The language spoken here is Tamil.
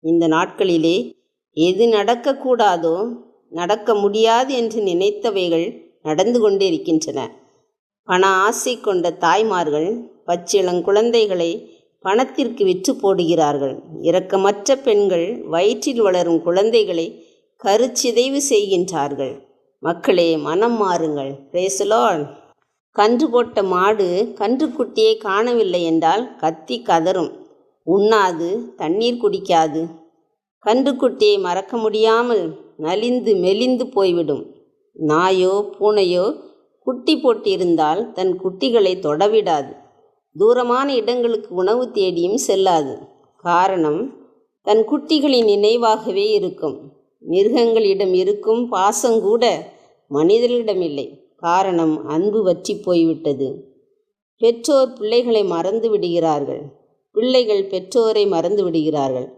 இந்த நாட்களிலே எது நடக்கக்கூடாதோ நடக்க முடியாது என்று நினைத்தவைகள் நடந்து கொண்டிருக்கின்றன. பண ஆசை கொண்ட தாய்மார்கள் பச்சிளங்குழந்தைகளை பணத்திற்கு விற்று போடுகிறார்கள். இரக்கமற்ற பெண்கள் வயிற்றில் வளரும் குழந்தைகளை கருச்சிதைவு செய்கின்றார்கள். மக்களே, மனம் மாறுங்கள். Praise the Lord. கன்று போட்ட மாடு கன்றுக்குட்டியை காணவில்லை என்றால் கத்தி கதறும், உண்ணாது, தண்ணீர் குடிக்காது. கன்றுக்குட்டியை மறக்க முடியாமல் நலிந்து மெலிந்து போய்விடும். நாயோ பூனையோ குட்டி போட்டிருந்தால் தன் குட்டிகளை தொடவிடாது. தூரமான இடங்களுக்கு உணவு தேடியும் செல்லாது. காரணம், தன் குட்டிகளின் நினைவாகவே இருக்கும். மிருகங்களிடம் இருக்கும் பாசங்கூட மனிதர்களிடமில்லை. காரணம், அன்பு வற்றி போய்விட்டது. பெற்றோர் பிள்ளைகளை மறந்து விடுகிறார்கள். பிள்ளைகள் பெற்றோரை மறந்து விடுகிறார்கள்.